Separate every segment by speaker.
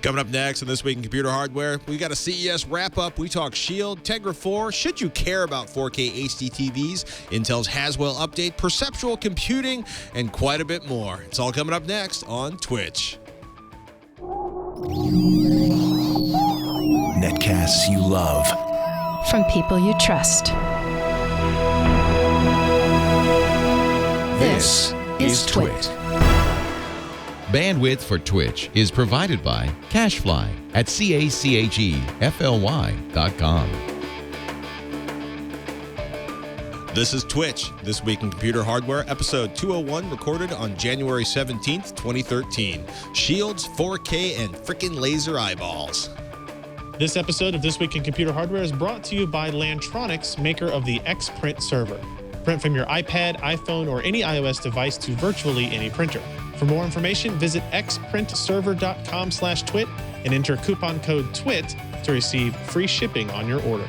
Speaker 1: Coming up next on This Week in Computer Hardware, we got a CES wrap-up. We talk Shield, Tegra 4, should you care about 4K HD TVs, Intel's Haswell update, perceptual computing, and quite a bit more. It's all coming up next on Twitch.
Speaker 2: Netcasts you love.
Speaker 3: From people you trust. This is Twitch.
Speaker 4: Bandwidth for Twitch is provided by CacheFly at CACHEFLY.com.
Speaker 1: This is Twitch, This Week in Computer Hardware, episode 201, recorded on January 17th, 2013. Shields, 4K, and frickin' laser eyeballs.
Speaker 5: This episode of This Week in Computer Hardware is brought to you by Lantronix, maker of the X-Print server. Print from your iPad, iPhone, or any iOS device to virtually any printer. For more information, visit xprintserver.com/twit and enter coupon code TWIT to receive free shipping on your order.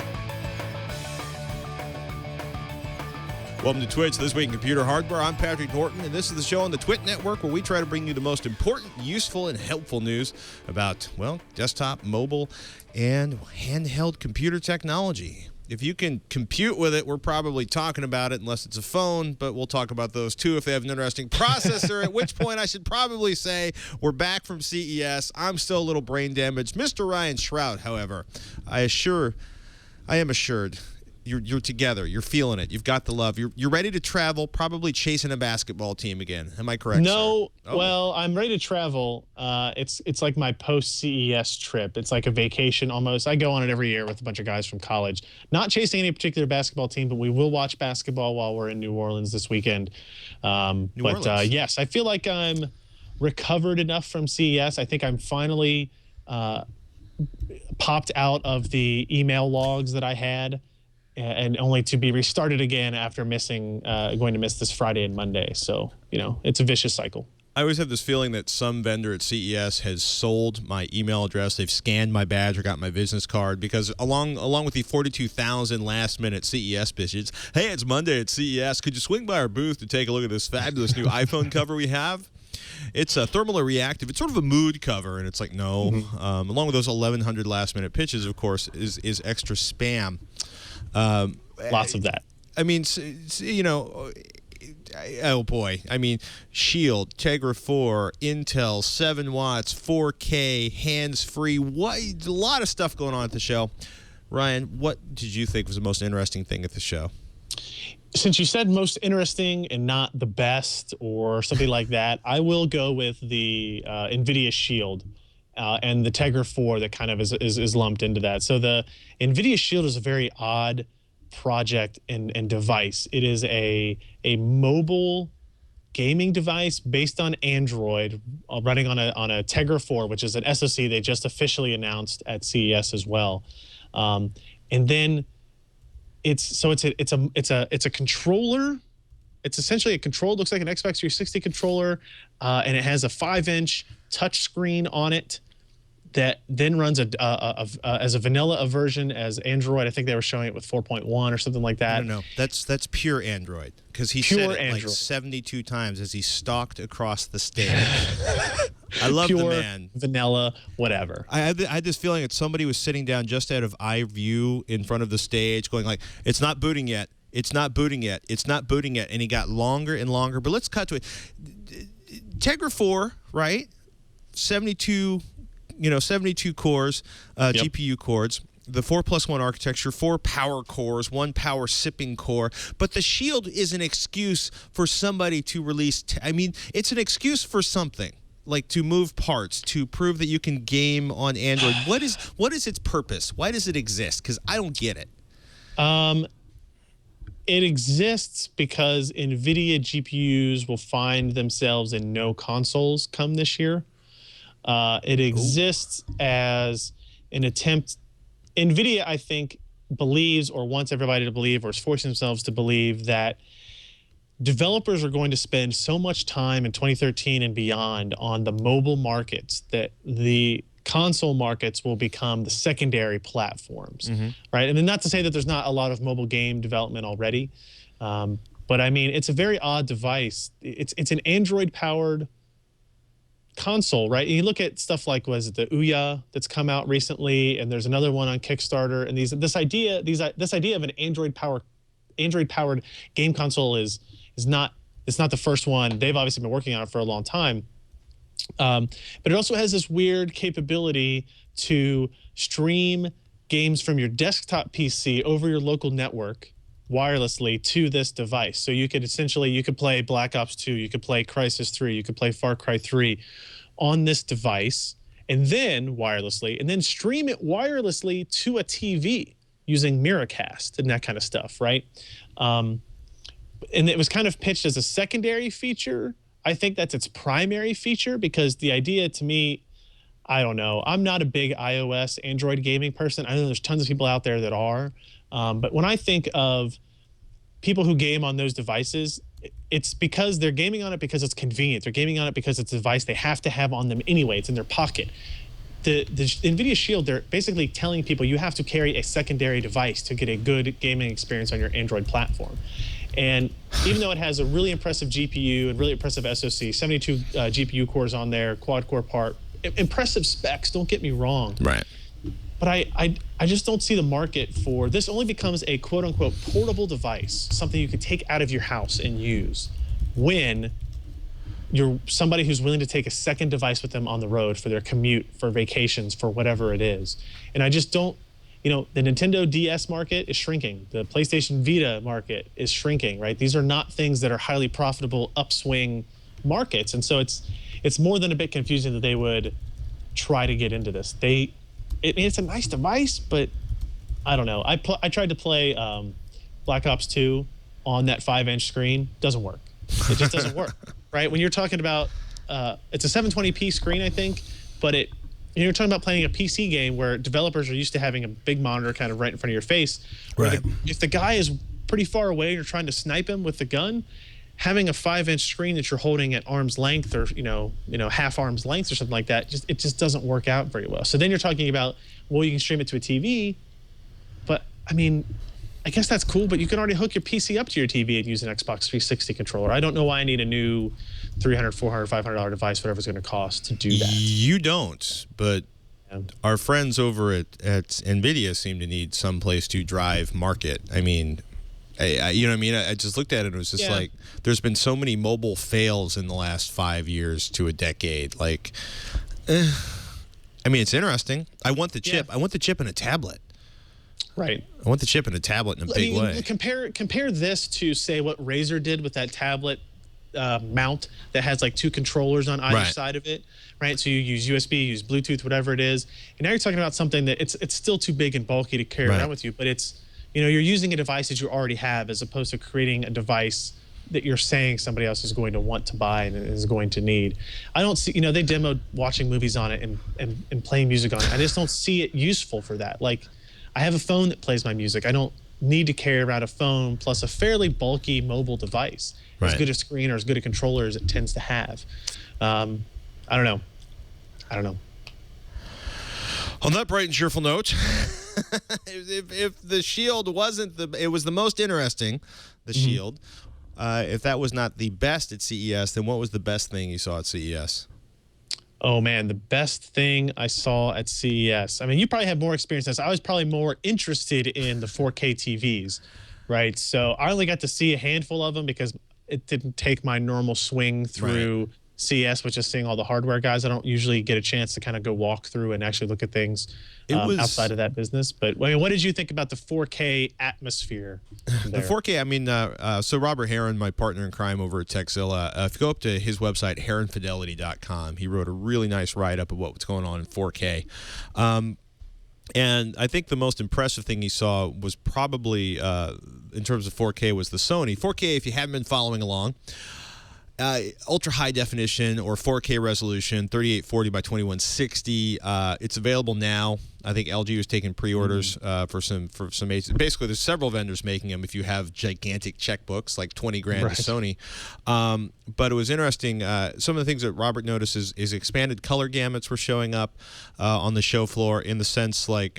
Speaker 1: Welcome to Twitch, This Week in Computer Hardware. I'm Patrick Norton, and this is the show on the Twit Network where we try to bring you the most important, useful, and helpful news about, well, desktop, mobile, and handheld computer technology. If you can compute with it, we're probably talking about it unless it's a phone, but we'll talk about those too if they have an interesting processor, at which point I should probably say we're back from CES. I'm still a little brain damaged. Mr. Ryan Shrout, however, I am assured you're together. You're feeling it. You've got the love. You're ready to travel, probably chasing a basketball team again. Am I correct,
Speaker 5: No.
Speaker 1: sir? Oh.
Speaker 5: Well, I'm ready to travel. It's like my post-CES trip. It's like a vacation almost. I go on it every year with a bunch of guys from college. Not chasing any particular basketball team, but we will watch basketball while we're in New Orleans this weekend. Yes, I feel like I'm recovered enough from CES. I think I'm finally popped out of the email logs that I had, and only to be restarted again after going to miss this Friday and Monday. So, it's a vicious cycle.
Speaker 1: I always have this feeling that some vendor at CES has sold my email address. They've scanned my badge or got my business card because along with the 42,000 last-minute CES visits, hey, it's Monday at CES. Could you swing by our booth to take a look at this fabulous new iPhone cover we have? It's thermally reactive. It's sort of a mood cover, and it's like, no. Mm-hmm. Along with those 1,100 last-minute pitches, of course, is extra spam.
Speaker 5: Lots of that.
Speaker 1: I mean, oh boy. I mean, Shield, Tegra 4, Intel, 7 watts, 4K, hands-free. A lot of stuff going on at the show. Ryan, what did you think was the most interesting thing at the show?
Speaker 5: Since you said most interesting and not the best or something like that, I will go with the NVIDIA Shield. And the Tegra 4 that kind of is lumped into that. So the NVIDIA Shield is a very odd project and device. It is a mobile gaming device based on Android, running on a Tegra 4, which is an SoC they just officially announced at CES as well. And then it's a controller. It's essentially a control. Looks like an Xbox 360 controller, and it has a 5-inch touch screen on it that then runs as a vanilla version as Android. I think they were showing it with 4.1 or something like that.
Speaker 1: No, that's pure Android, because he said it like 72 times as he stalked across the stage. I love the man.
Speaker 5: Vanilla, whatever.
Speaker 1: I had this feeling that somebody was sitting down just out of eye view in front of the stage going like, it's not booting yet. It's not booting yet. It's not booting yet. And he got longer and longer. But let's cut to it. Tegra 4, right? 72 cores, GPU cores, the 4+1 architecture, 4 power cores, 1 power sipping core. But the Shield is an excuse for somebody to release. It's an excuse for something, like to move parts, to prove that you can game on Android. What is its purpose? Why does it exist? Because I don't get it.
Speaker 5: It exists because NVIDIA GPUs will find themselves in no consoles come this year. It exists as an attempt. NVIDIA, I think, believes or wants everybody to believe or is forcing themselves to believe that developers are going to spend so much time in 2013 and beyond on the mobile markets that the console markets will become the secondary platforms, right? And then not to say that there's not a lot of mobile game development already, but I mean, it's a very odd device. It's an Android-powered console, right? And you look at stuff like, was it the Ouya that's come out recently, and there's another one on Kickstarter, and this idea of an Android-powered game console is not the first one. They've obviously been working on it for a long time, but it also has this weird capability to stream games from your desktop PC over your local network wirelessly to this device. So you could play Black Ops 2, you could play Crysis 3, you could play Far Cry 3 on this device, and then wirelessly, and then stream it wirelessly to a TV using Miracast and that kind of stuff, right? And it was kind of pitched as a secondary feature. I think that's its primary feature, because the idea to me, I don't know. I'm not a big iOS, Android gaming person. I know there's tons of people out there that are. But when I think of people who game on those devices, it's because they're gaming on it because it's convenient. They're gaming on it because it's a device they have to have on them anyway. It's in their pocket. The NVIDIA Shield, they're basically telling people you have to carry a secondary device to get a good gaming experience on your Android platform. And even though it has a really impressive GPU and really impressive SoC, 72 GPU cores on there, quad-core part, impressive specs, don't get me wrong.
Speaker 1: Right.
Speaker 5: But I just don't see the market for this. Only becomes a quote-unquote portable device, something you could take out of your house and use, when you're somebody who's willing to take a second device with them on the road for their commute, for vacations, for whatever it is. And I just don't, the Nintendo DS market is shrinking. The PlayStation Vita market is shrinking, right? These are not things that are highly profitable upswing markets. And so it's more than a bit confusing that they would try to get into this. It's a nice device, but I don't know. I tried to play Black Ops 2 on that 5-inch screen. Doesn't work. It just doesn't work, right? When you're talking about, it's a 720p screen, I think, but you're talking about playing a PC game where developers are used to having a big monitor kind of right in front of your face.
Speaker 1: Right.
Speaker 5: If the guy is pretty far away and you're trying to snipe him with the gun, having a 5-inch screen that you're holding at arm's length, or half arm's length or something like that, it just doesn't work out very well. So then you're talking about, well, you can stream it to a TV, but I mean, I guess that's cool, but you can already hook your PC up to your TV and use an Xbox 360 controller. I don't know why I need a new $300, $400, $500 device, whatever it's going to cost to do that.
Speaker 1: You don't, but our friends over at NVIDIA seem to need some place to drive market. I mean, you know what I mean? I just looked at it and it was just like, there's been so many mobile fails in the last 5 years to a decade. Like, I mean, it's interesting. I want the chip. I want the chip in a tablet.
Speaker 5: Right.
Speaker 1: I want the chip in a tablet in a big way.
Speaker 5: Compare this to, say, what Razer did with that tablet mount that has like 2 controllers on either side of it, right? So you use USB, you use Bluetooth, whatever it is. And now you're talking about something that it's still too big and bulky to carry around with you, but it's, you're using a device that you already have, as opposed to creating a device that you're saying somebody else is going to want to buy and is going to need. I don't see, they demoed watching movies on it and playing music on it. I just don't see it useful for that. Like, I have a phone that plays my music. I don't need to carry around a phone plus a fairly bulky mobile device, as good a screen or as good a controller as it tends to have. I don't know.
Speaker 1: On that bright and cheerful note, if the Shield wasn't it was the most interesting, the Shield. If that was not the best at CES, then what was the best thing you saw at CES?
Speaker 5: Oh man, the best thing I saw at CES. I mean, you probably have more experience than this. I was probably more interested in the 4K TVs, right? So I only got to see a handful of them because it didn't take my normal swing through CES, which is seeing all the hardware guys. I don't usually get a chance to kind of go walk through and actually look at things outside of that business. But I mean, what did you think about the 4K atmosphere there?
Speaker 1: The 4K, I mean, so Robert Heron, my partner in crime over at Tekzilla, if you go up to his website, heronfidelity.com, he wrote a really nice write-up of what's going on in 4K. And I think the most impressive thing he saw was probably, in terms of 4K, was the Sony. 4K, if you haven't been following along, ultra high definition or 4K resolution, 3840 by 2160. It's available now. I think LG was taking pre-orders for some. Basically, there's several vendors making them. If you have gigantic checkbooks, like 20 grand to Sony. But it was interesting. Some of the things that Robert noticed is expanded color gamuts were showing up on the show floor, in the sense like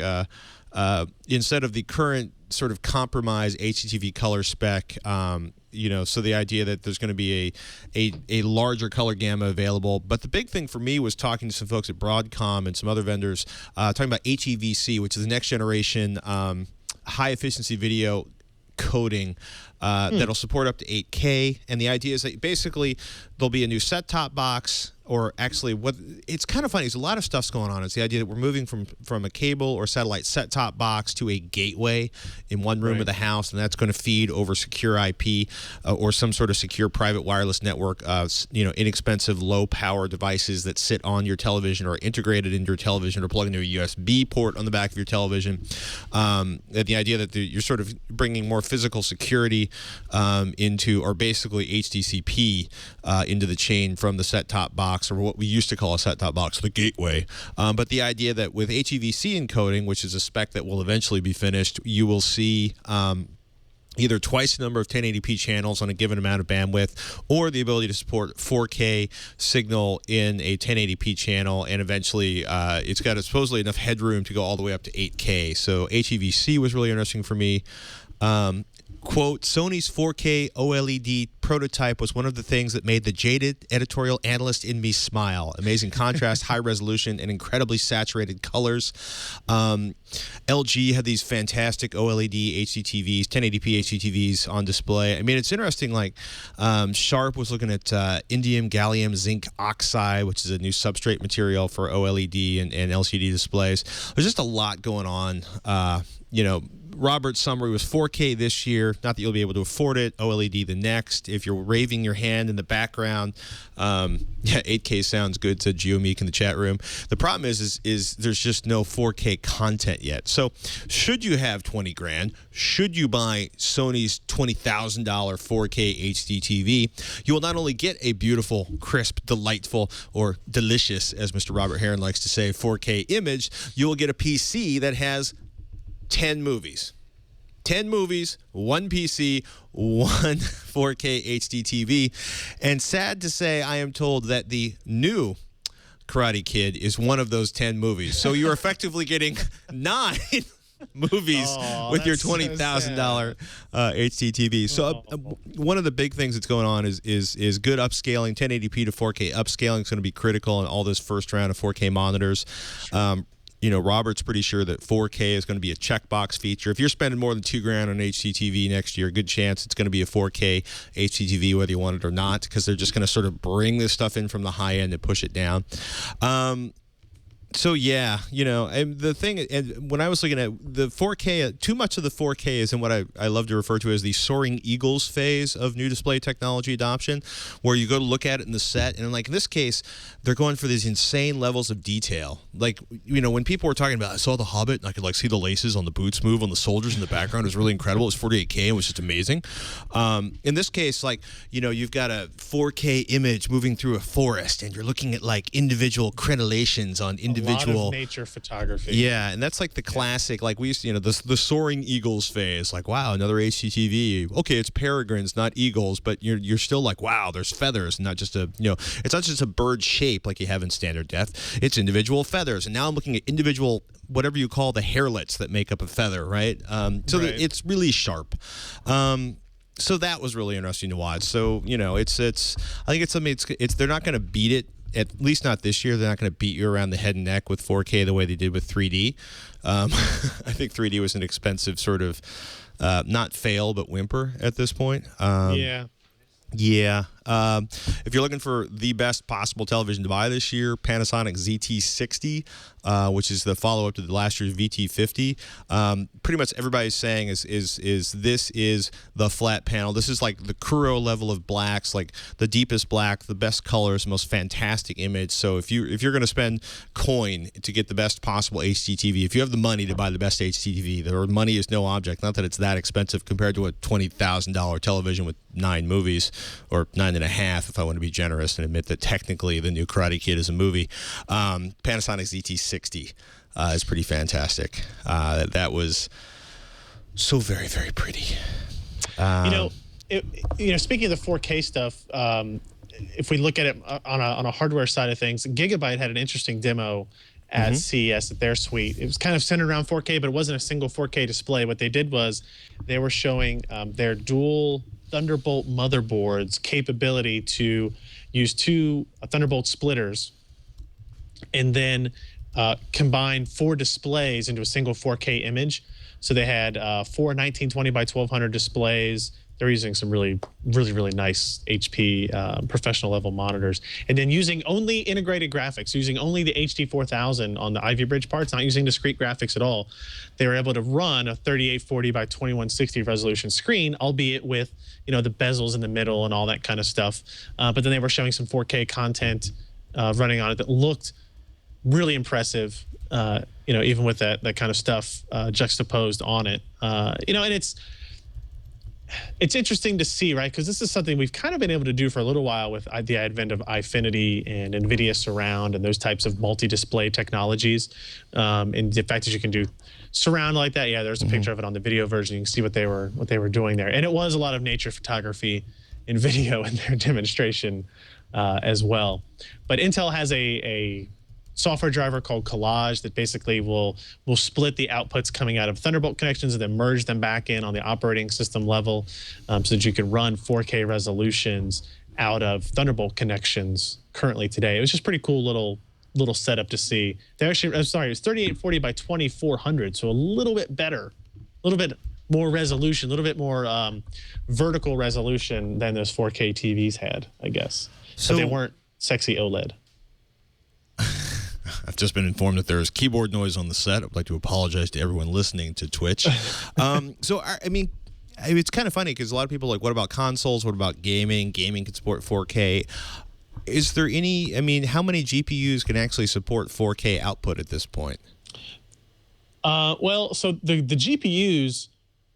Speaker 1: instead of the current sort of compromise HDTV color spec. So the idea that there's going to be a larger color gamma available. But the big thing for me was talking to some folks at Broadcom and some other vendors, talking about HEVC, which is the next generation high efficiency video coding that'll support up to 8K. And the idea is that basically there'll be a new set-top box, or actually what it's kind of funny. There's a lot of stuff's going on. It's the idea that we're moving from a cable or satellite set-top box to a gateway in one room of the house, and that's going to feed over secure IP or some sort of secure private wireless network. Inexpensive, low-power devices that sit on your television or integrated into your television or plug into a USB port on the back of your television. The idea that you're sort of bringing more physical security into, or basically HDCP into the chain from the set-top box, or what we used to call a set-top box, the gateway. But the idea that with HEVC encoding, which is a spec that will eventually be finished, you will see either twice the number of 1080p channels on a given amount of bandwidth, or the ability to support 4K signal in a 1080p channel, and eventually it's got supposedly enough headroom to go all the way up to 8K. So HEVC was really interesting for me. Quote, Sony's 4K OLED prototype was one of the things that made the jaded editorial analyst in me smile. Amazing contrast, high resolution, and incredibly saturated colors. LG had these fantastic OLED HDTVs, 1080p HDTVs on display. I mean, it's interesting, like Sharp was looking at indium gallium zinc oxide, which is a new substrate material for OLED and LCD displays. There's just a lot going on. Robert's summary was 4K this year. Not that you'll be able to afford it. OLED the next. If you're waving your hand in the background, 8K sounds good, said Geomeek in the chat room. The problem is there's just no 4K content yet. So should you have 20 grand, should you buy Sony's $20,000 4K HD TV, you will not only get a beautiful, crisp, delightful, or delicious, as Mr. Robert Heron likes to say, 4K image, you will get a PC that has 10 movies. 10 movies, one PC, one 4K HD TV. And sad to say, I am told that the new Karate Kid is one of those 10 movies. So you're effectively getting 9 movies with your $20,000 HD TV. So one of the big things that's going on is good upscaling. 1080p to 4K upscaling is going to be critical in all this first round of 4K monitors. Sure. Robert's pretty sure that 4K is going to be a checkbox feature. If you're spending more than $2 grand on HDTV next year, good chance it's going to be a 4K HDTV, whether you want it or not, because they're just going to sort of bring this stuff in from the high end and push it down. So yeah, and the thing, and when I was looking at the 4K, too much of the 4K is in what I love to refer to as the soaring eagles phase of new display technology adoption, where you go to look at it in the set, and like in this case, they're going for these insane levels of detail. Like, when people were talking about, I saw The Hobbit, and I could like see the laces on the boots move on the soldiers in the background. It was really incredible. It was 48K. It was just amazing. In this case, like, you've got a 4K image moving through a forest, and you're looking at like individual crenellations on individual.
Speaker 5: A lot of nature photography.
Speaker 1: Yeah, and that's like the classic, like we used to, the soaring eagles phase. Like, wow, another HDTV. Okay, it's peregrines, not eagles, but you're still like, wow, there's feathers, not just it's not just a bird shape like you have in standard def. It's individual feathers, and now I'm looking at individual, whatever you call the hairlets that make up a feather, right? It's really sharp. So that was really interesting to watch. So it's I think it's something. It's they're not going to beat it. At least not this year. They're not going to beat you around the head and neck with 4K the way they did with 3D. I think 3D was an expensive sort of, not fail, but whimper at this point. Yeah. If you're looking for the best possible television to buy this year, Panasonic ZT60, which is the follow-up to the last year's VT50. Pretty much everybody's saying is this is the flat panel. This is like the Kuro level of blacks, like the deepest black, the best colors, most fantastic image. So if you're going to spend coin to get the best possible HDTV, if you have the money to buy the best HDTV, the money is no object. Not that it's that expensive compared to a $20,000 television with 9 movies, or 9.5 if I want to be generous and admit that technically the new Karate Kid is a movie. Panasonic ZT60 is pretty fantastic. That was so very, very pretty.
Speaker 5: Speaking of the 4K stuff, if we look at it on a hardware side of things, Gigabyte had an interesting demo at CES at their suite. It was kind of centered around 4K, but it wasn't a single 4K display. What they did was they were showing their dual Thunderbolt motherboards capability to use two Thunderbolt splitters and then combine 4 displays into a single 4K image. So they had 4 1920 by 1200 displays. They're using some really nice HP professional level monitors. And then using only integrated graphics, using only the HD 4000 on the Ivy Bridge parts, not using discrete graphics at all, they were able to run a 3840 by 2160 resolution screen, albeit with, you know, the bezels in the middle and all that kind of stuff. But then they were showing some 4K content running on it that looked really impressive, you know, even with that kind of stuff juxtaposed on it. You know, and it's interesting to see, right? Because this is something we've kind of been able to do for a little while with the advent of Eyefinity and NVIDIA Surround and those types of multi-display technologies. And the fact that you can do surround like that, yeah, there's a picture of it on the video version. You can see what they were doing there. And it was a lot of nature photography and video in their demonstration as well. But Intel has a software driver called Collage that basically will split the outputs coming out of Thunderbolt connections and then merge them back in on the operating system level, so that you can run 4K resolutions out of Thunderbolt connections currently today. It was just pretty cool little setup to see. They actually, I'm sorry, it was 3840 by 2400, so a little bit better, a little bit more resolution, a little bit more vertical resolution than those 4K TVs had, I guess. So but they weren't sexy OLED.
Speaker 1: I've just been informed that there's keyboard noise on the set. I'd like to apologize to everyone listening to Twitch. So, I mean, it's kind of funny because a lot of people are like, what about consoles? What about gaming? Gaming can support 4K. Is there any, I mean, how many GPUs can actually support 4K output at this point?
Speaker 5: Well, so the GPUs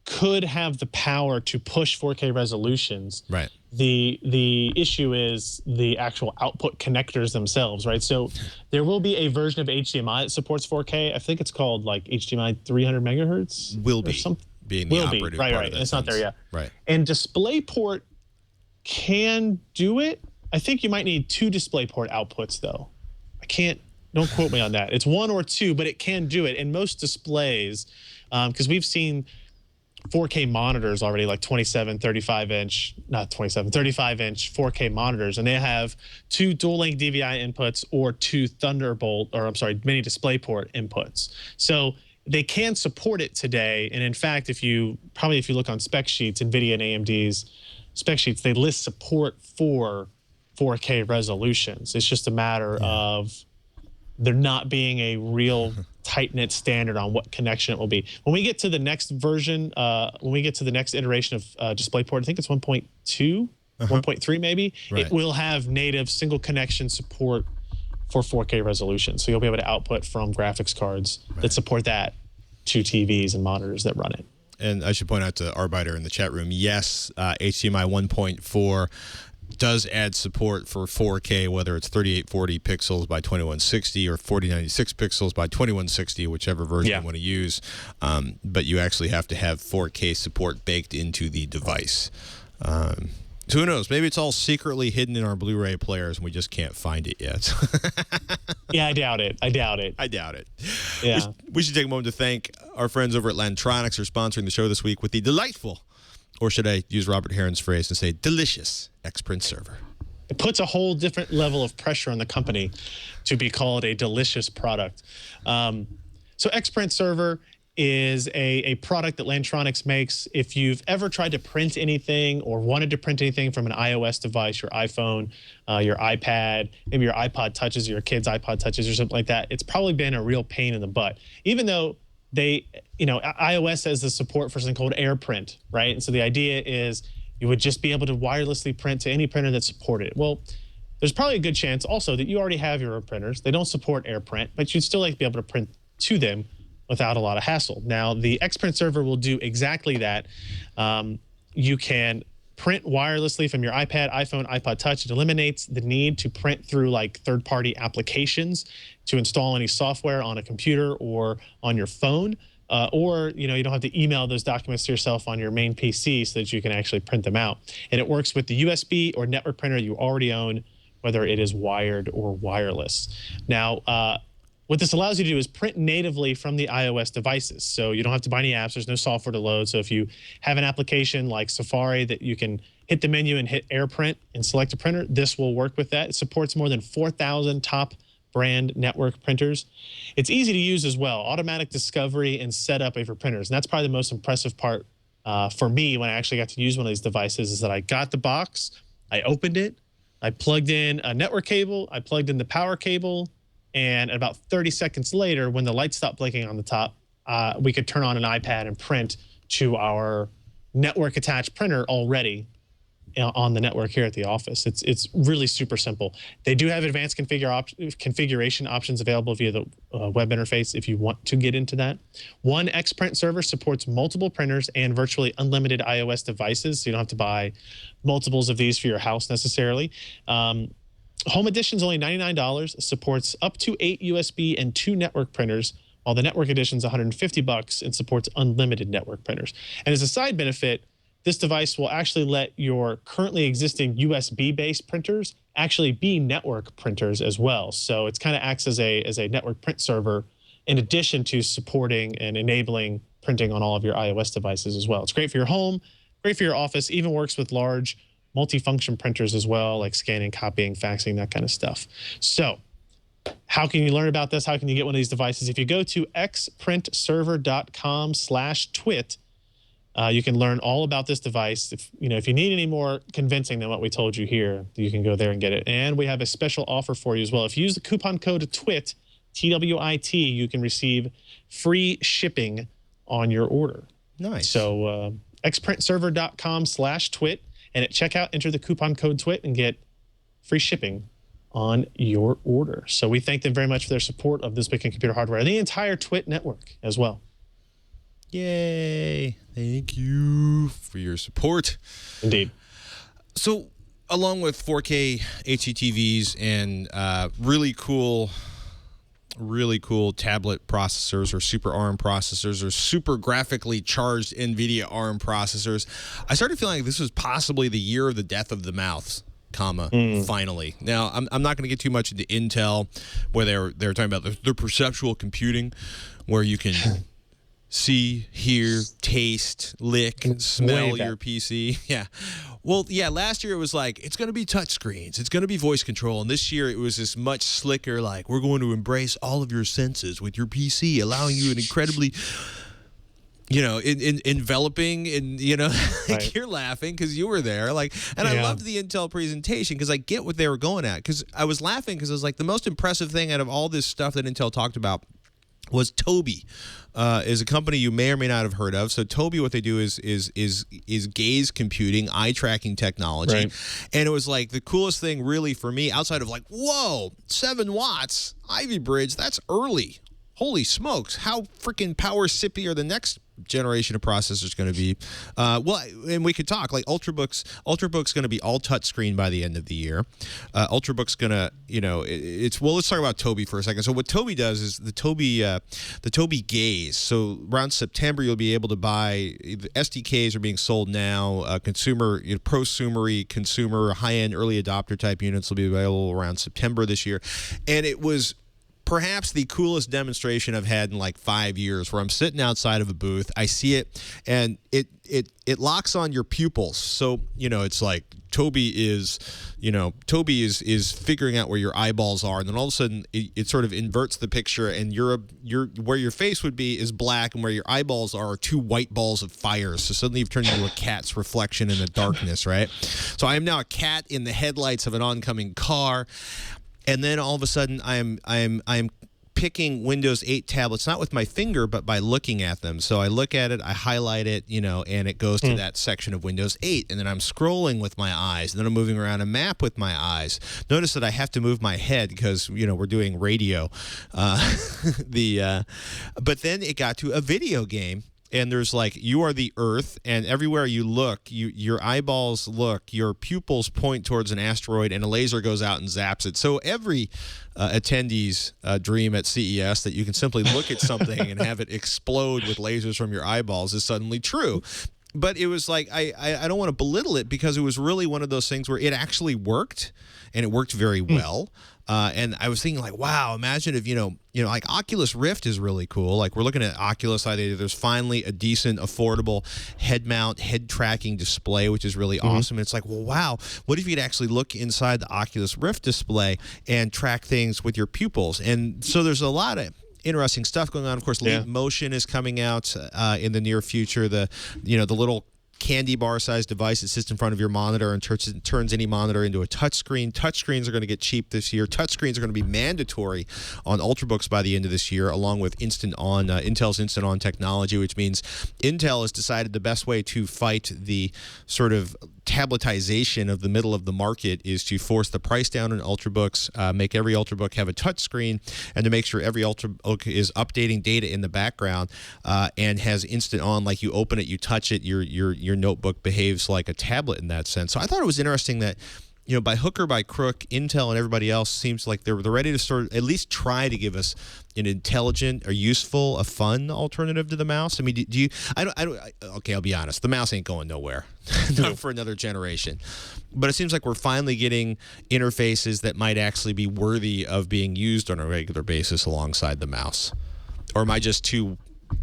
Speaker 5: could have the power to push 4K resolutions.
Speaker 1: Right.
Speaker 5: The issue is the actual output connectors themselves, right? So there will be a version of HDMI that supports 4K. I think it's called like HDMI 300 megahertz.
Speaker 1: Will be. Being the operative part
Speaker 5: right.
Speaker 1: of that
Speaker 5: It's not there yet.
Speaker 1: Right.
Speaker 5: And DisplayPort can do it. I think you might need 2 DisplayPort outputs though. Don't quote me on that. It's 1 or 2, but it can do it. And most displays, because we've seen 4K monitors already, like 35 inch 4K monitors, and they have 2 dual link DVI inputs or 2 Thunderbolt, or I'm sorry, mini DisplayPort inputs. So they can support it today. And in fact, if you look on spec sheets, NVIDIA and AMD's spec sheets, they list support for 4K resolutions. It's just a matter of there not being a real tight-knit standard on what connection it will be. When we get to the next version, when we get to the next iteration of DisplayPort, I think it's 1.2, 1.3 maybe,
Speaker 1: right.
Speaker 5: It will have native single connection support for 4K resolution. So you'll be able to output from graphics cards that support that to TVs and monitors that run it.
Speaker 1: And I should point out to Arbiter in the chat room, yes, HDMI 1.4 does add support for 4K, whether it's 3840 pixels by 2160 or 4096 pixels by 2160, whichever version you want to use. But you actually have to have 4K support baked into the device. So who knows? Maybe it's all secretly hidden in our Blu-ray players and we just can't find it yet.
Speaker 5: Yeah, I doubt it. I doubt it. Yeah.
Speaker 1: We should take a moment to thank our friends over at Lantronix for sponsoring the show this week with the delightful, or should I use Robert Heron's phrase and say delicious, Xprint server.
Speaker 5: It puts a whole different level of pressure on the company to be called a delicious product. So Xprint server is a product that Lantronix makes. If you've ever tried to print anything or wanted to print anything from an iOS device, your iPhone, your iPad, maybe your iPod touches, your kid's iPod touches or something like that, it's probably been a real pain in the butt. Even though iOS has the support for something called AirPrint, right? And so the idea is you would just be able to wirelessly print to any printer that supported it. Well, there's probably a good chance also that you already have your own printers. They don't support AirPrint, but you'd still like to be able to print to them without a lot of hassle. Now, the Xprint server will do exactly that. You can print wirelessly from your iPad, iPhone, iPod Touch. It eliminates the need to print through like third-party applications to install any software on a computer or on your phone. Or you don't have to email those documents to yourself on your main PC so that you can actually print them out. And it works with the USB or network printer you already own, whether it is wired or wireless. Now, what this allows you to do is print natively from the iOS devices. So you don't have to buy any apps. There's no software to load. So if you have an application like Safari that you can hit the menu and hit AirPrint and select a printer, this will work with that. It supports more than 4,000 top brand network printers. It's easy to use as well. Automatic discovery and setup of your printers. And that's probably the most impressive part for me when I actually got to use one of these devices, is that I got the box, I opened it, I plugged in a network cable, I plugged in the power cable, and about 30 seconds later, when the light stopped blinking on the top, we could turn on an iPad and print to our network attached printer already on the network here at the office. It's really super simple. They do have advanced configuration options available via the web interface if you want to get into that. One Xprint server supports multiple printers and virtually unlimited iOS devices, so you don't have to buy multiples of these for your house necessarily. Home Edition is only $99, supports up to 8 USB and 2 network printers, while the Network Edition is $150 and supports unlimited network printers. And as a side benefit, this device will actually let your currently existing USB-based printers actually be network printers as well. So it kind of acts as a network print server in addition to supporting and enabling printing on all of your iOS devices as well. It's great for your home, great for your office, even works with large multifunction printers as well, like scanning, copying, faxing, that kind of stuff. So how can you learn about this? How can you get one of these devices? If you go to xprintserver.com/twit, you can learn all about this device. If you need any more convincing than what we told you here, you can go there and get it. And we have a special offer for you as well. If you use the coupon code TWIT, TWIT, you can receive free shipping on your order.
Speaker 1: Nice.
Speaker 5: So xprintserver.com/twit. And at checkout, enter the coupon code TWIT and get free shipping on your order. So we thank them very much for their support of This Week in Computer Hardware and the entire TWIT network as well.
Speaker 1: Yay. Thank you for your support.
Speaker 5: Indeed.
Speaker 1: So along with 4K HDTVs and really cool tablet processors or super ARM processors or super graphically charged NVIDIA ARM processors, I started feeling like this was possibly the year of the death of the mouse, finally. Now, I'm not going to get too much into Intel, where they're talking about the perceptual computing, where you can see, hear, taste, lick, smell your PC. Yeah. Well, yeah, last year it was like, it's going to be touchscreens. It's going to be voice control. And this year it was this much slicker, like, we're going to embrace all of your senses with your PC, allowing you an incredibly, enveloping and,
Speaker 5: Right.
Speaker 1: You're laughing because you were there. Like, and I loved the Intel presentation because I get what they were going at. Because I was laughing because I was like, the most impressive thing out of all this stuff that Intel talked about was Tobii. Is a company you may or may not have heard of. So Tobii, what they do is gaze computing, eye tracking technology,
Speaker 5: right.
Speaker 1: And it was like the coolest thing really for me, outside of like, whoa, 7 watts, Ivy Bridge, that's early. Holy smokes, how freaking power sippy are the next generation of processors going to be? Well, and we could talk like Ultrabook's going to be all touchscreen by the end of the year. Ultrabook's going to, let's talk about Tobii for a second. So what Tobii does is the Tobii Gaze. So around September, you'll be able to buy, the SDKs are being sold now. Prosumery, consumer, high-end early adopter type units will be available around September this year. And it was perhaps the coolest demonstration I've had in like 5 years, where I'm sitting outside of a booth, I see it, and it locks on your pupils. So, it's like Tobii is figuring out where your eyeballs are, and then all of a sudden it sort of inverts the picture, and where your face would be is black, and where your eyeballs are 2 white balls of fire. So suddenly you've turned into a cat's reflection in the darkness, right? So I am now a cat in the headlights of an oncoming car. And then all of a sudden, I am picking Windows 8 tablets, not with my finger, but by looking at them. So I look at it, I highlight it, and it goes to that section of Windows 8. And then I'm scrolling with my eyes. And then I'm moving around a map with my eyes. Notice that I have to move my head because, we're doing radio. But then it got to a video game. And there's like, you are the Earth, and everywhere you look, your eyeballs look, your pupils point towards an asteroid, and a laser goes out and zaps it. So every attendee's dream at CES that you can simply look at something and have it explode with lasers from your eyeballs is suddenly true. But it was like, I don't want to belittle it, because it was really one of those things where it actually worked, and it worked very well. And I was thinking, like, wow, imagine if, like Oculus Rift is really cool. Like, we're looking at Oculus. There's finally a decent, affordable head mount, head tracking display, which is really awesome. And it's like, well, wow, what if you could actually look inside the Oculus Rift display and track things with your pupils? And so there's a lot of interesting stuff going on. Of course, Leap Motion is coming out in the near future. The little candy bar sized device that sits in front of your monitor and turns any monitor into a touchscreen. Touchscreens are going to get cheap this year. Touchscreens are going to be mandatory on Ultrabooks by the end of this year, along with Intel's Instant On technology, which means Intel has decided the best way to fight the sort of tabletization of the middle of the market is to force the price down in Ultrabooks, make every Ultrabook have a touchscreen, and to make sure every Ultrabook is updating data in the background and has Instant On. Like, you open it, you touch it, your notebook behaves like a tablet in that sense. So I thought it was interesting that, by hook or by crook, Intel and everybody else seems like they're ready to sort of at least try to give us an intelligent, a useful, a fun alternative to the mouse. I mean, do you? Okay, I'll be honest. The mouse ain't going nowhere, not for another generation. But it seems like we're finally getting interfaces that might actually be worthy of being used on a regular basis alongside the mouse. Or am I just too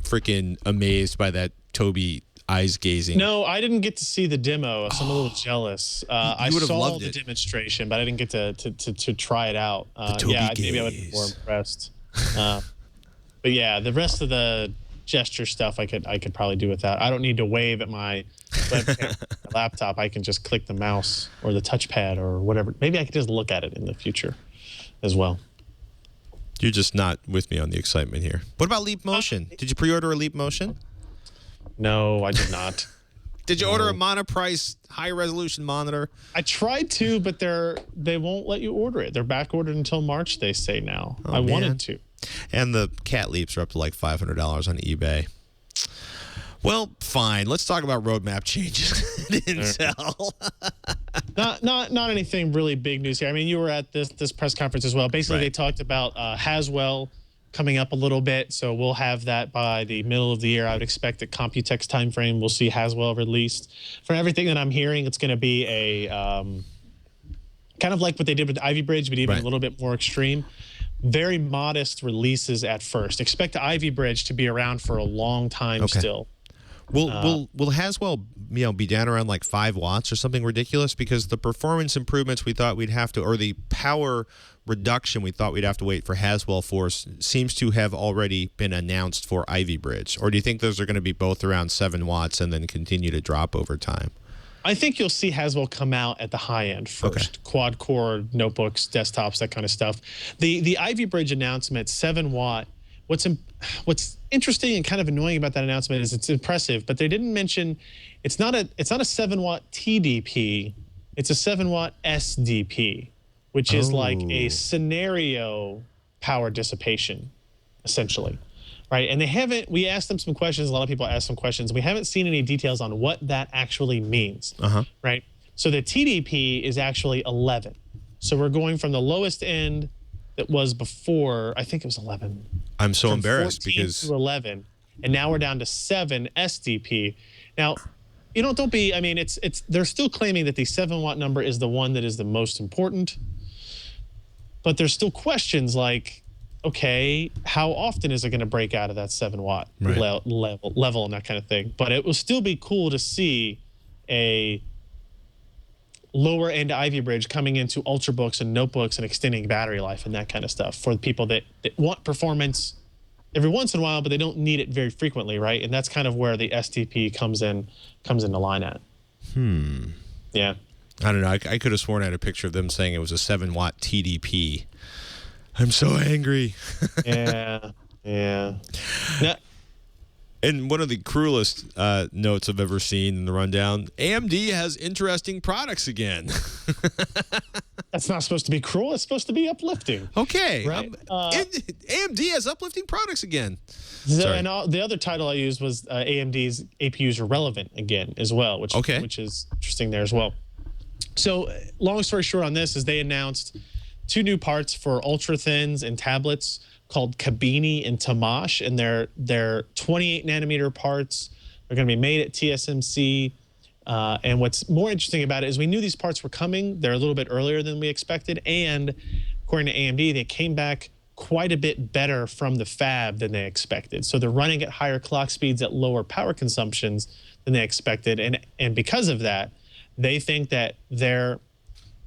Speaker 1: freaking amazed by that Toby eyes gazing?
Speaker 5: No, I didn't get to see the demo, so I'm a little jealous. I saw the demonstration, but I didn't get to try it out. Maybe I would be more impressed. But yeah, the rest of the gesture stuff I could probably do without. I don't need to wave at my webcam, my laptop. I can just click the mouse or the touchpad or whatever. Maybe I could just look at it in the future as well.
Speaker 1: You're just not with me on the excitement here. What about Leap Motion? Did you pre-order a Leap Motion?
Speaker 5: No, I did not.
Speaker 1: Did you order a monoprice high-resolution monitor? I
Speaker 5: tried to, but they won't let you order it. They're back-ordered until March, they say now. I wanted to.
Speaker 1: And the Cat Leaps are up to like $500 on eBay. Well, fine. Let's talk about roadmap changes at Intel.
Speaker 5: not anything really big news here. I mean, you were at this press conference as well. Basically, They talked about Haswell coming up a little bit, so we'll have that by the middle of the year. I would expect at Computex timeframe we'll see Haswell released. From everything that I'm hearing, it's going to be a kind of like what they did with the Ivy Bridge, but even a little bit more extreme. Very modest releases at first. Expect the Ivy Bridge to be around for a long time still.
Speaker 1: Will Haswell be down around like 5 watts or something ridiculous? Because the performance improvements we thought we'd have to, or the power reduction we thought we'd have to wait for Haswell for, seems to have already been announced for Ivy Bridge. Or do you think those are going to be both around 7 watts and then continue to drop over time?
Speaker 5: I think you'll see Haswell come out at the high end first. Quad core notebooks, desktops, that kind of stuff. The Ivy Bridge announcement, 7 watt. What's interesting and kind of annoying about that announcement is it's impressive, but they didn't mention it's not a 7 watt TDP, it's a 7 watt SDP, which is like a scenario power dissipation, essentially. Right, and we asked them some questions, a lot of people asked some questions, we haven't seen any details on what that actually means, right? So the TDP is actually 11. So we're going from the lowest end that was before, I think it was 11.
Speaker 1: I'm so embarrassed because
Speaker 5: to 11, and now we're down to 7 SDP. Now, don't be, I mean, they're still claiming that the 7 watt number is the one that is the most important, but there's still questions like, okay, how often is it going to break out of that 7 watt level and that kind of thing? But it will still be cool to see a lower end Ivy Bridge coming into Ultrabooks and notebooks and extending battery life and that kind of stuff for the people that want performance every once in a while, but they don't need it very frequently, right? And that's kind of where the SDP comes into line at. Yeah.
Speaker 1: I don't know. I could have sworn I had a picture of them saying it was a 7 watt TDP. I'm so angry.
Speaker 5: Yeah. Now,
Speaker 1: and one of the cruelest notes I've ever seen in the rundown, AMD has interesting products again.
Speaker 5: That's not supposed to be cruel. It's supposed to be uplifting.
Speaker 1: Okay.
Speaker 5: Right?
Speaker 1: AMD has uplifting products again.
Speaker 5: And the other title I used was AMD's APUs are relevant again as well, which is interesting there as well. So long story short on this is they announced 2 new parts for ultra thins and tablets called Kabini and Tamash, and they're 28 nanometer parts. They're going to be made at TSMC. And what's more interesting about it is we knew these parts were coming. They're a little bit earlier than we expected, and according to AMD, they came back quite a bit better from the fab than they expected. So they're running at higher clock speeds at lower power consumptions than they expected. And because of that, they think that their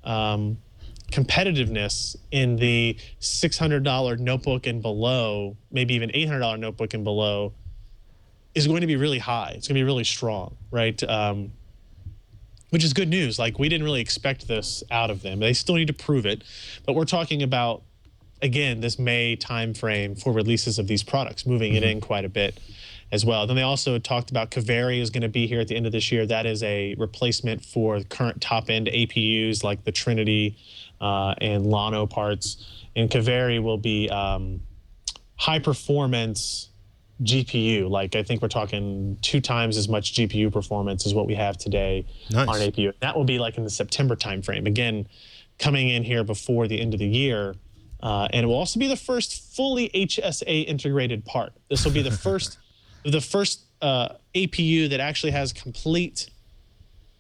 Speaker 5: competitiveness in the $600 notebook and below, maybe even $800 notebook and below, is going to be really high. It's going to be really strong, right? Which is good news. Like, we didn't really expect this out of them. They still need to prove it. But we're talking about, again, this May timeframe for releases of these products, moving it in quite a bit as well. Then they also talked about Kaveri is going to be here at the end of this year. That is a replacement for current top-end APUs like the Trinity and Llano parts. And Kaveri will be high-performance GPU. Like, I think we're talking 2 times as much GPU performance as what we have today on an APU. That will be like in the September timeframe. Again, coming in here before the end of the year. And it will also be the first fully HSA integrated part. This will be the first APU that actually has complete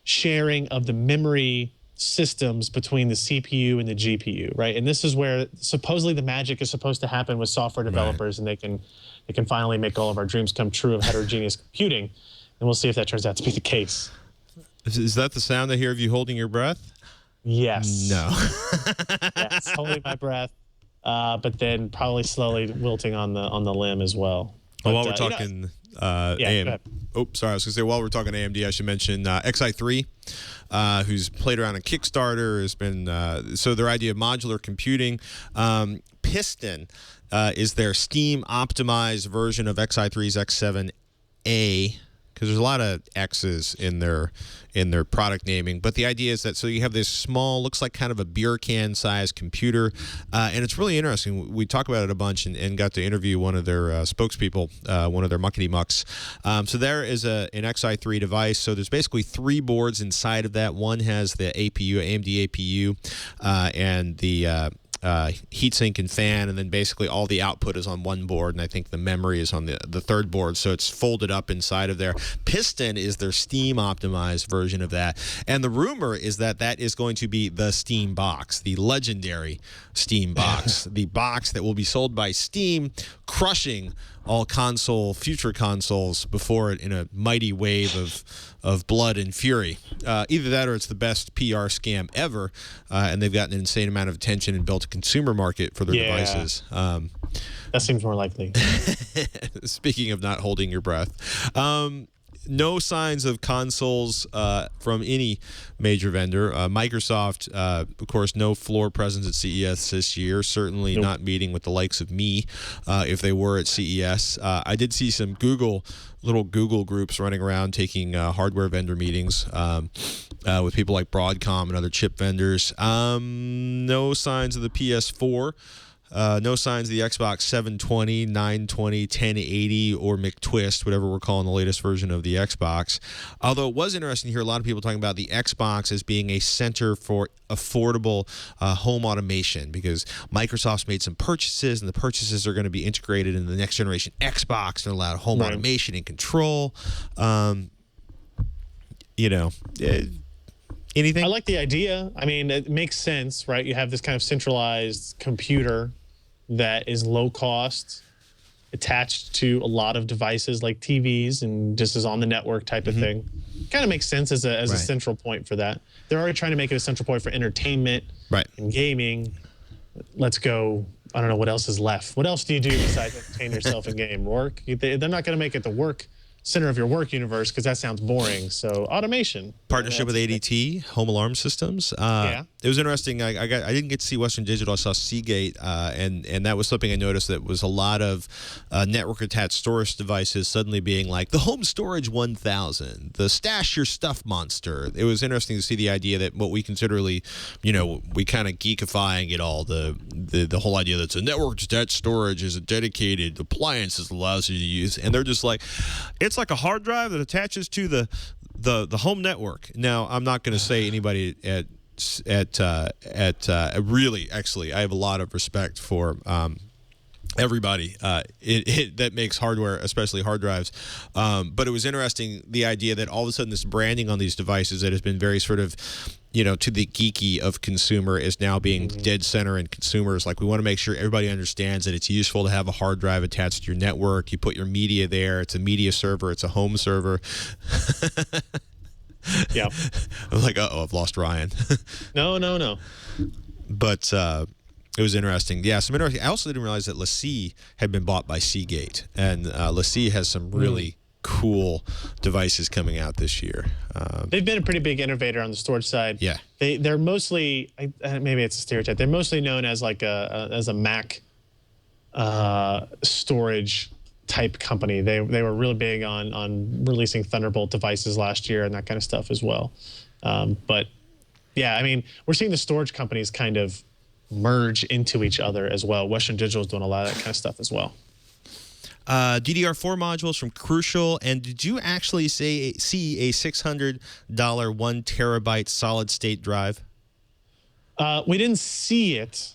Speaker 5: sharing of the memory systems between the CPU and the GPU, right? And this is where supposedly the magic is supposed to happen with software developers, and they can finally make all of our dreams come true of heterogeneous computing. And we'll see if that turns out to be the case.
Speaker 1: Is that the sound I hear of you holding your breath?
Speaker 5: Yes.
Speaker 1: No.
Speaker 5: Yes, holding my breath, but then probably slowly wilting on the limb as well. But,
Speaker 1: while we're talking AMD, while we're talking AMD, I should mention Xi3, who's played around on Kickstarter, has been so their idea of modular computing. Piston is their Steam optimized version of Xi3's X7A, because there's a lot of X's in their product naming. But the idea is that, so you have this small, looks like kind of a beer can sized computer, and it's really interesting. We talk about it a bunch and got to interview one of their spokespeople, one of their muckety mucks. So there is an Xi3 device. So there's basically 3 boards inside of that. One has the APU, AMD APU, and the heatsink and fan, and then basically all the output is on one board, and I think the memory is on the third board, so it's folded up inside of there. Piston is their Steam optimized version of that, and the rumor is that that is going to be the Steambox, the legendary Steambox, the box that will be sold by Steam, crushing all future consoles before it in a mighty wave of blood and fury. Either that or it's the best PR scam ever, and they've gotten an insane amount of attention and built a consumer market for their devices.
Speaker 5: That seems more likely.
Speaker 1: Speaking of not holding your breath. No signs of consoles from any major vendor. Microsoft, of course, no floor presence at CES this year. Certainly not meeting with the likes of me if they were at CES. I did see some little Google groups running around taking hardware vendor meetings with people like Broadcom and other chip vendors. No signs of the PS4. No signs of the Xbox 720, 920, 1080, or McTwist, whatever we're calling the latest version of the Xbox. Although it was interesting to hear a lot of people talking about the Xbox as being a center for affordable home automation, because Microsoft's made some purchases, and the purchases are going to be integrated in the next generation Xbox and allow home automation and control. Anything?
Speaker 5: I like the idea. I mean, it makes sense, right? You have this kind of centralized computer that is low cost, attached to a lot of devices like TVs, and just is on the network type of thing. Kind of makes sense as a central point for that. They're already trying to make it a central point for entertainment and gaming. Let's go. I don't know what else is left. What else do you do besides entertain yourself and game? Work? They're not going to make it the work center of your work universe, because that sounds boring. So automation.
Speaker 1: Partnership with ADT, home alarm systems. It was interesting. I didn't get to see Western Digital. I saw Seagate, and that was something I noticed, that was a lot of network attached storage devices suddenly being like the Home Storage 1000, the Stash Your Stuff Monster. It was interesting to see the idea that what we considerably, we kind of geekify and get all the whole idea that a network attached storage is a dedicated appliance that allows you to use, and they're just like, it's like a hard drive that attaches to the home network. Now, I'm not going to say anybody at really, actually, I have a lot of respect for everybody that makes hardware, especially hard drives. But it was interesting, the idea that all of a sudden this branding on these devices that has been very sort of, to the geeky of consumer is now being dead center in consumers. Like, we want to make sure everybody understands that it's useful to have a hard drive attached to your network. You put your media there. It's a media server. It's a home server.
Speaker 5: Yeah.
Speaker 1: I'm like, I've lost Ryan.
Speaker 5: No.
Speaker 1: But it was interesting. Yeah, some interesting. I also didn't realize that LaCie had been bought by Seagate, and LaCie has some really cool devices coming out this year.
Speaker 5: They've been a pretty big innovator on the storage side.
Speaker 1: Yeah,
Speaker 5: they're mostly, maybe it's a stereotype, they're mostly known as like a Mac storage type company. They were really big on releasing Thunderbolt devices last year and that kind of stuff as well. But yeah, I mean, we're seeing the storage companies kind of merge into each other as well. Western Digital is doing a lot of that kind of stuff as well.
Speaker 1: DDR4 modules from Crucial. And did you actually see a $600 1 terabyte solid state drive?
Speaker 5: We didn't see it,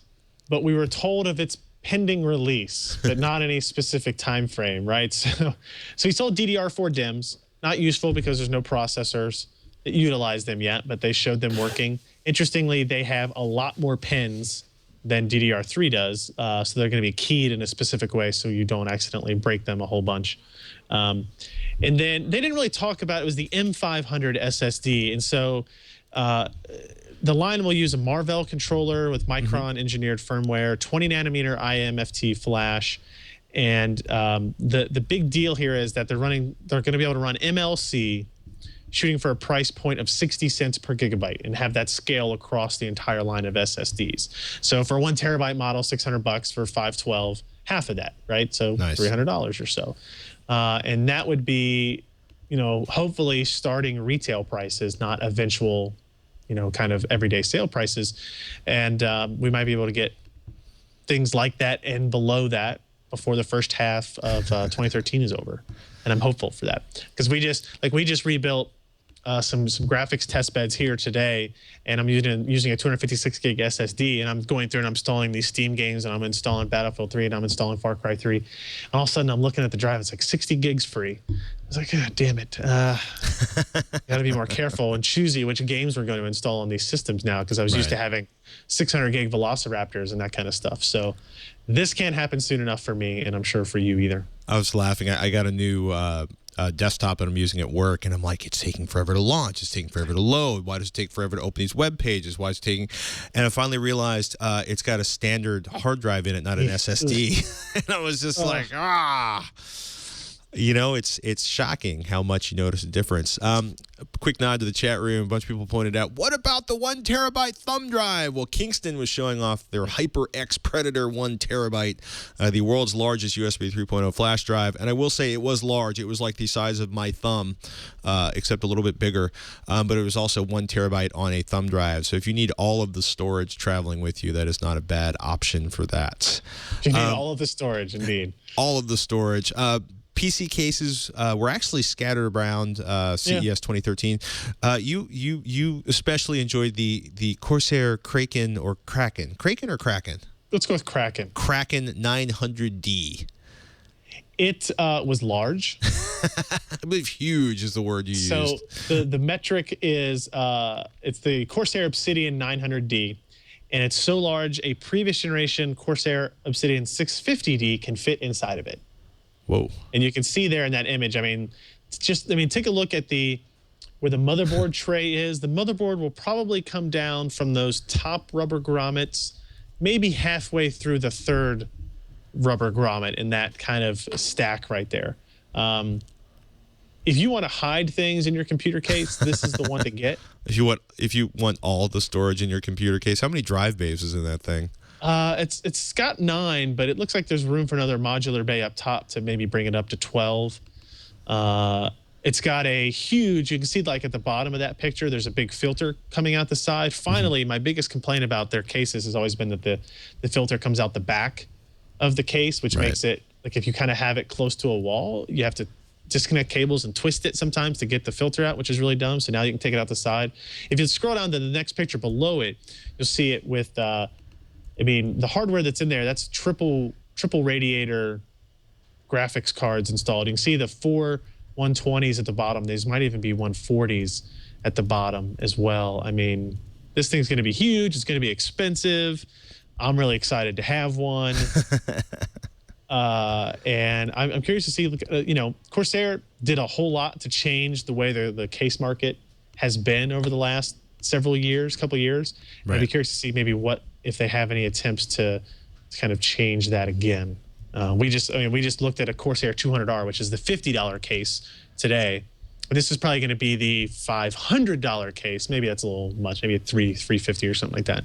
Speaker 5: but we were told of its pending release, but not any specific time frame, right? So he sold DDR4 DIMMs, not useful because there's no processors that utilize them yet, but they showed them working. Interestingly, they have a lot more pins than DDR3 does, so they're going to be keyed in a specific way so you don't accidentally break them a whole bunch. And then they didn't really talk about it was the M500 SSD, and so the line will use a Marvell controller with Micron engineered firmware, 20 nanometer IMFT flash, and the big deal here is that they're going to be able to run MLC, shooting for a price point of 60 cents per gigabyte and have that scale across the entire line of SSDs. So for a 1 terabyte model, $600 for 512, half of that, right? So nice. $300 or so. And that would be, hopefully starting retail prices, not eventual, kind of everyday sale prices. And we might be able to get things like that and below that before the first half of 2013 is over. And I'm hopeful for that because we just rebuilt some graphics test beds here today, and I'm using a 256 gig SSD, and I'm going through and I'm installing these Steam games, and I'm installing Battlefield 3, and I'm installing Far Cry 3, and all of a sudden I'm looking at the drive, it's like 60 gigs free. I was like, God damn it. Got to be more careful and choosy which games we're going to install on these systems now, because I was used to having 600 gig Velociraptors and that kind of stuff. So this can't happen soon enough for me, and I'm sure for you either. I
Speaker 1: was laughing. I got a new desktop that I'm using at work, and I'm like, it's taking forever to launch. It's taking forever to load. Why does it take forever to open these web pages? Why is it taking? And I finally realized it's got a standard hard drive in it, not an SSD. And I was just like, it's shocking how much you notice a difference. A quick nod to the chat room. A bunch of people pointed out, what about the 1 terabyte thumb drive? Well, Kingston was showing off their HyperX Predator 1 terabyte, the world's largest USB 3.0 flash drive. And I will say it was large. It was like the size of my thumb, except a little bit bigger. But it was also 1 terabyte on a thumb drive. So if you need all of the storage traveling with you, that is not a bad option for that.
Speaker 5: You need all of the storage, indeed.
Speaker 1: All of the storage. PC cases were actually scattered around CES 2013. You especially enjoyed the Corsair Kraken or Kraken. Kraken or Kraken?
Speaker 5: Let's go with Kraken.
Speaker 1: Kraken 900D.
Speaker 5: It was large.
Speaker 1: I believe huge is the word you used.
Speaker 5: So the metric is it's the Corsair Obsidian 900D. And it's so large, a previous generation Corsair Obsidian 650D can fit inside of it.
Speaker 1: Whoa.
Speaker 5: And you can see there in that image, take a look at where the motherboard tray is. The motherboard will probably come down from those top rubber grommets, maybe halfway through the third rubber grommet in that kind of stack right there. If you want to hide things in your computer case, this is the one to get.
Speaker 1: If you want all the storage in your computer case, how many drive bays is in that thing?
Speaker 5: It's got 9, but it looks like there's room for another modular bay up top to maybe bring it up to 12. It's got a huge, you can see like at the bottom of that picture, there's a big filter coming out the side. Finally, my biggest complaint about their cases has always been that the filter comes out the back of the case, which makes it, like if you kind of have it close to a wall, you have to disconnect cables and twist it sometimes to get the filter out, which is really dumb. So now you can take it out the side. If you scroll down to the next picture below it, you'll see it with, the hardware that's in there, that's triple triple radiator graphics cards installed. You can see the 4 120s at the bottom. These might even be 140s at the bottom as well. I mean, this thing's going to be huge. It's going to be expensive. I'm really excited to have one. And I'm curious to see, Corsair did a whole lot to change the way the case market has been over the last couple years.
Speaker 1: Right.
Speaker 5: I'd be curious to see maybe if they have any attempts to kind of change that again. We just looked at a Corsair 200R, which is the $50 case today. This is probably going to be the $500 case. Maybe that's a little much. Maybe a $350 or something like that.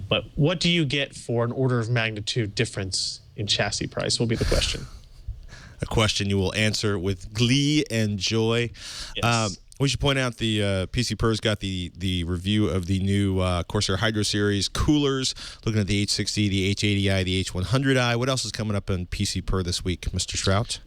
Speaker 5: But what do you get for an order of magnitude difference in chassis price will be the question.
Speaker 1: A question you will answer with glee and joy.
Speaker 5: Yes.
Speaker 1: We should point out the PC Per's got the review of the new Corsair Hydro Series coolers, looking at the H60, the H80i, the H100i. What else is coming up on PC Per this week, Mr. Shrout?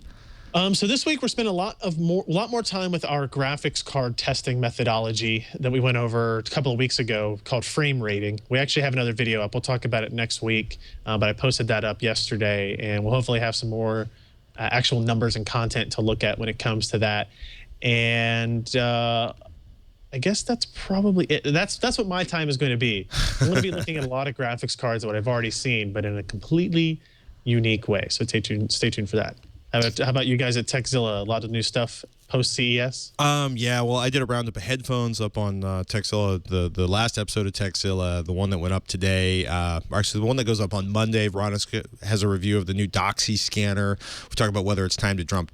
Speaker 5: So this week we're spending a lot more time with our graphics card testing methodology that we went over a couple of weeks ago called frame rating. We actually have another video up. We'll talk about it next week, but I posted that up yesterday, and we'll hopefully have some more actual numbers and content to look at when it comes to that. And I guess that's probably it. That's what my time is going to be. I'm going to be looking at a lot of graphics cards that I've already seen, but in a completely unique way. So stay tuned for that. How about you guys at Techzilla? A lot of new stuff post CES?
Speaker 1: Yeah, well, I did a roundup of headphones up on Techzilla, the last episode of Techzilla, the one that went up today. Actually, the one that goes up on Monday. Veronica has a review of the new Doxy scanner. We talk about whether it's time to dump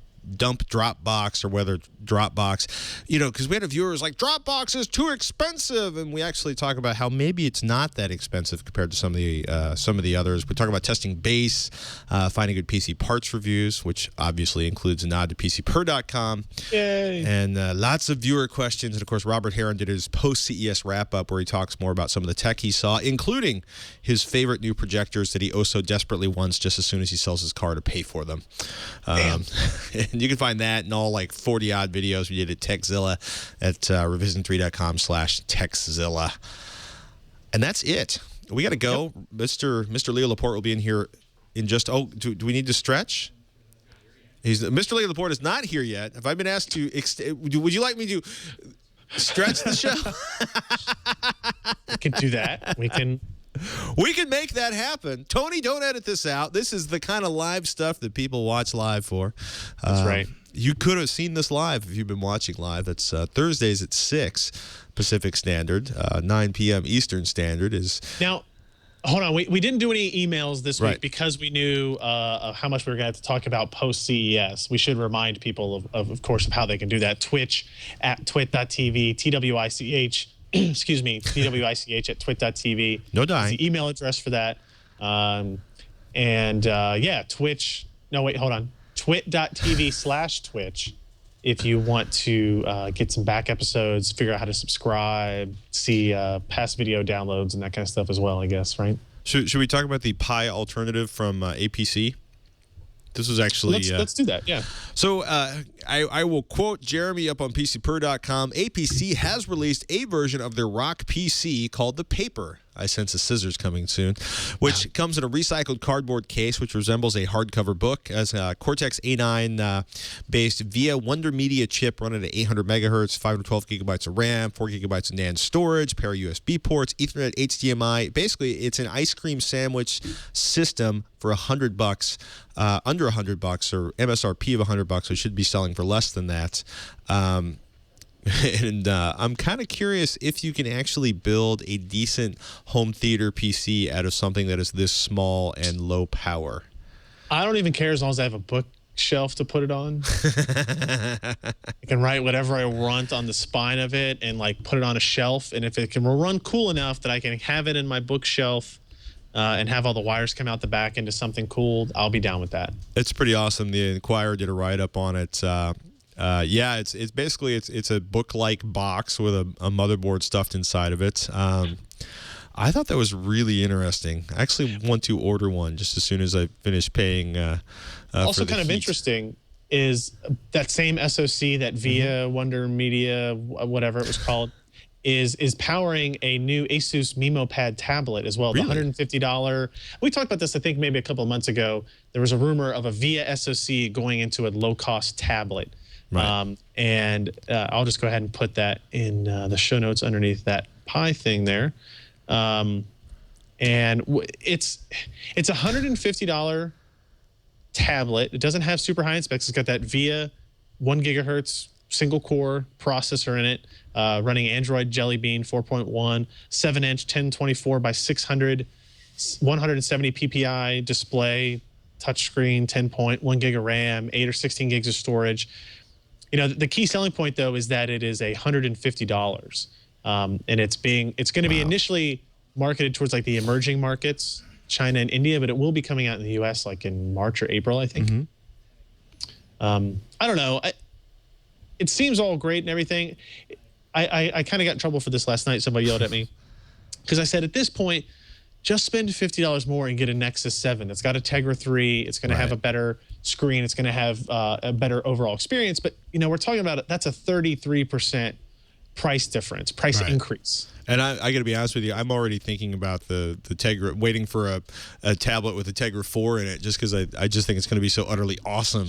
Speaker 1: Dropbox or whether Dropbox, because we had a viewer who's like, Dropbox is too expensive, and we actually talk about how maybe it's not that expensive compared to some of the others. We talk about testing base, finding good PC parts reviews, which obviously includes a nod to PCPer.com.
Speaker 5: Yay!
Speaker 1: And lots of viewer questions, and of course Robert Heron did his post-CES wrap-up where he talks more about some of the tech he saw, including his favorite new projectors that he oh so desperately wants just as soon as he sells his car to pay for them. And you can find that and all like 40-odd videos we did at Techzilla at revision3.com/Techzilla. And that's it. We got to go. Yep. Mr. Leo Laporte will be in here in just, do we need to stretch? Mr. Leo Laporte is not here yet. Have I been asked to, would you like me to stretch the show?
Speaker 5: We can do that. We can
Speaker 1: make that happen. Tony, don't edit this out. This is the kind of live stuff that people watch live for.
Speaker 5: That's right.
Speaker 1: You could have seen this live if you've been watching live. That's Thursdays at 6 Pacific Standard, 9 p.m. Eastern Standard.
Speaker 5: Now, hold on. We didn't do any emails this week
Speaker 1: Right.
Speaker 5: because we knew how much we were going to have to talk about post-CES. We should remind people, of course, of how they can do that. Twitch at twit.tv, TWICH. Excuse me, TWICH at twit.tv.
Speaker 1: No dying.
Speaker 5: Is the email address for that. Twitch. No, wait, hold on. Twit.tv/Twitch if you want to get some back episodes, figure out how to subscribe, see past video downloads and that kind of stuff as well, I guess, right?
Speaker 1: Should we talk about the Pi alternative from APC? This was actually...
Speaker 5: Let's do that, yeah.
Speaker 1: So I will quote Jeremy up on PCPer.com. APC has released a version of their Rock PC called the Paper. I sense a scissors coming soon, which comes in a recycled cardboard case, which resembles a hardcover book, as a Cortex A9 based via Wonder Media chip running at 800 megahertz, 512 gigabytes of RAM, 4 gigabytes of NAND storage, pair of USB ports, Ethernet, HDMI. Basically, it's an ice cream sandwich system for $100, under $100, or MSRP of $100. So it should be selling for less than that. And I'm kind of curious if you can actually build a decent home theater PC out of something that is this small and low power.
Speaker 5: I don't even care as long as I have a bookshelf to put it on. I can write whatever I want on the spine of it and like put it on a shelf. And if it can run cool enough that I can have it in my bookshelf and have all the wires come out the back into something cool, I'll be down with that. It's
Speaker 1: pretty awesome. The Inquirer did a write-up on it. It's basically it's a book-like box with a motherboard stuffed inside of it. I thought that was really interesting. I actually want to order one just as soon as I finish paying.
Speaker 5: Also,
Speaker 1: for the
Speaker 5: kind of
Speaker 1: heat.
Speaker 5: interesting is that same SoC that via Wonder Media, whatever it was called, is powering a new Asus MemoPad tablet as well.
Speaker 1: Really?
Speaker 5: The $150. We talked about this, I think, maybe a couple of months ago. There was a rumor of a VIA SoC going into a low-cost tablet.
Speaker 1: Right.
Speaker 5: I'll just go ahead and put that in the show notes underneath that Pi thing there. It's a $150 tablet. It doesn't have super high-end specs. It's got that VIA 1 gigahertz single-core processor in it, running Android Jelly Bean 4.1, 7-inch 1024 by 600, 170 ppi display, touchscreen, 10.1 gig of RAM, 8 or 16 gigs of storage. You know, the key selling point though is that it is $150, and it's going to be initially marketed towards like the emerging markets, China and India, but it will be coming out in the U.S. like in March or April, I think. I don't know. It seems all great and everything. I kind of got in trouble for this last night. Somebody yelled at me because I said at this point, just spend $50 more and get a Nexus 7. It's got a Tegra 3. It's going to have a better screen. It's going to have a better overall experience. But, you know, we're talking about it. That's a 33% price difference, price increase.
Speaker 1: And I got to be honest with you, I'm already thinking about the Tegra, waiting for a tablet with a Tegra 4 in it, just because I just think it's going to be so utterly awesome.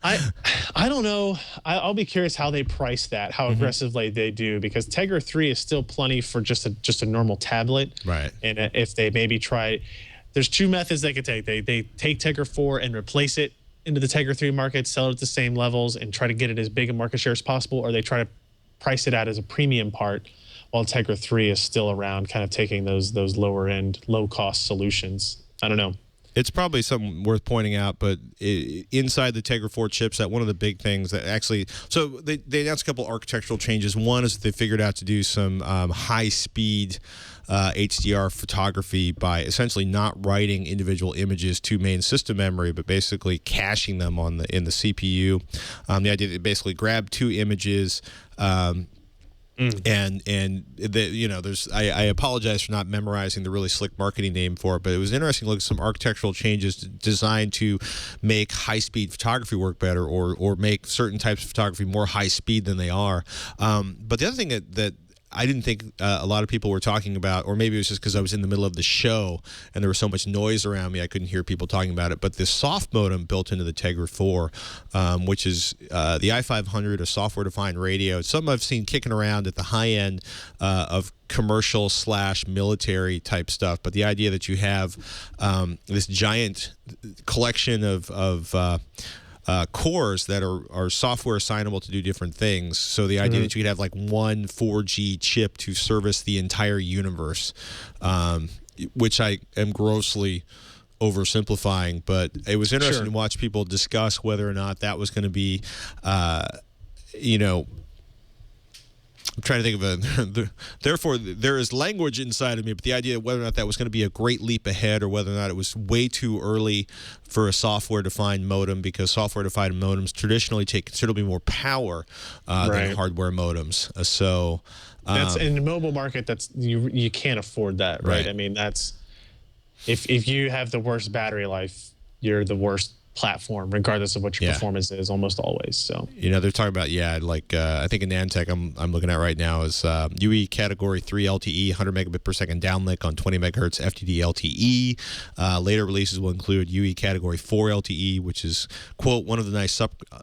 Speaker 5: I don't know. I'll be curious how they price that, how aggressively they do, because Tegra 3 is still plenty for just a normal tablet.
Speaker 1: Right.
Speaker 5: And if they maybe try, there's two methods they could take. They take Tegra 4 and replace it into the Tegra 3 market, sell it at the same levels, and try to get it as big a market share as possible, or they try to price it out as a premium part while Tegra 3 is still around, kind of taking those lower end, low cost solutions. I don't know.
Speaker 1: It's probably something worth pointing out, but inside the Tegra 4 chipset, one of the big things that actually, so they announced a couple architectural changes. One is that they figured out to do some high-speed HDR photography by essentially not writing individual images to main system memory, but basically caching them in the CPU. The idea that basically grab two images. And you know, I apologize for not memorizing the really slick marketing name for it, but it was interesting to look at some architectural changes designed to make high-speed photography work better, or make certain types of photography more high-speed than they are. But the other thing that I didn't think a lot of people were talking about, or maybe it was just because I was in the middle of the show and there was so much noise around me I couldn't hear people talking about it, but this soft modem built into the Tegra 4, which is the i500, a software-defined radio. It's something I've seen kicking around at the high end of commercial/military type stuff, but the idea that you have this giant collection of cores that are software assignable to do different things. So the idea that you could have like one 4G chip to service the entire universe, which I am grossly oversimplifying, but it was interesting to watch people discuss whether or not that was going to be, you know, I'm trying to think of therefore, there is language inside of me, but the idea of whether or not that was going to be a great leap ahead, or whether or not it was way too early for a software-defined modem, because software-defined modems traditionally take considerably more power than hardware modems. So
Speaker 5: that's in the mobile market. That's you can't afford that, right? I mean, that's if you have the worst battery life, you're the worst platform, regardless of what your performance is, almost always. So,
Speaker 1: you know, they're talking about like I think in Nantech I'm looking at right now is UE Category 3 LTE 100 megabit per second downlink on 20 megahertz FDD LTE. Later releases will include UE Category 4 LTE, which is, quote, one of the nice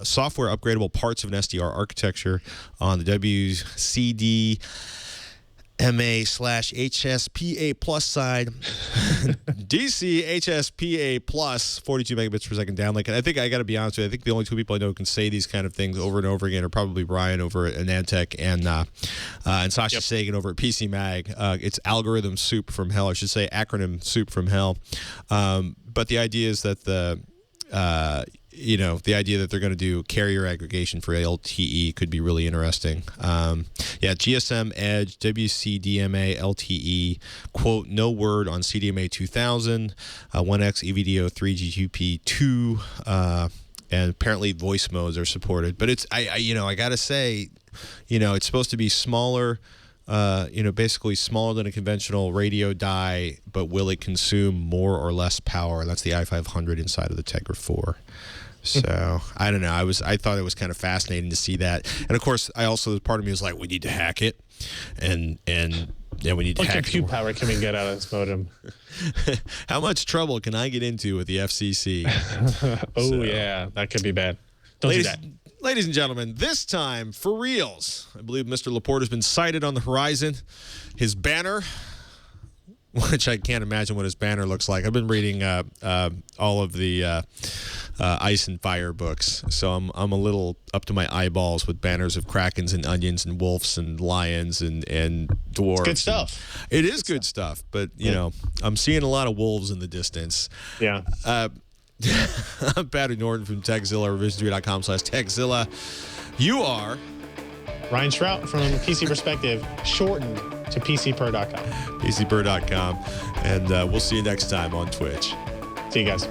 Speaker 1: software upgradable parts of an SDR architecture on the WCD MA/HSPA plus side. DC HSPA plus 42 megabits per second downlink. And I think I got to be honest with you, I think the only two people I know who can say these kind of things over and over again are probably Brian over at Nantech and Sasha Sagan over at PC Mag. It's algorithm soup from hell. I should say acronym soup from hell. But the idea is that you know, the idea that they're going to do carrier aggregation for LTE could be really interesting. GSM Edge, WCDMA LTE, quote, no word on CDMA 2000, 1X EVDO 3GPP2, and apparently voice modes are supported. But it's, you know, I got to say, you know, it's supposed to be smaller, basically smaller than a conventional radio die, but will it consume more or less power? That's the i500 inside of the Tegra 4. So I don't know. I thought it was kind of fascinating to see that, and of course, part of me was like, we need to hack it, and yeah, we need to
Speaker 5: what
Speaker 1: hack
Speaker 5: compute
Speaker 1: it.
Speaker 5: power can we get out of this modem?
Speaker 1: How much trouble can I get into with the FCC?
Speaker 5: Yeah, that could be bad. Don't do that.
Speaker 1: Ladies and gentlemen, this time for reals, I believe Mr. Laporte has been sighted on the horizon. His banner, which I can't imagine what his banner looks like. I've been reading all of the Ice and Fire books, so I'm a little up to my eyeballs with banners of krakens and onions and wolves and lions and dwarves.
Speaker 5: Good stuff.
Speaker 1: It is good stuff, but I'm seeing a lot of wolves in the distance.
Speaker 5: Yeah.
Speaker 1: I'm Patrick Norton from TechZilla, revision3.com/TechZilla. You are
Speaker 5: Ryan Shrout from PC Perspective, shortened to PCPer.com.
Speaker 1: PCPer.com, and we'll see you next time on Twitch.
Speaker 5: See you guys.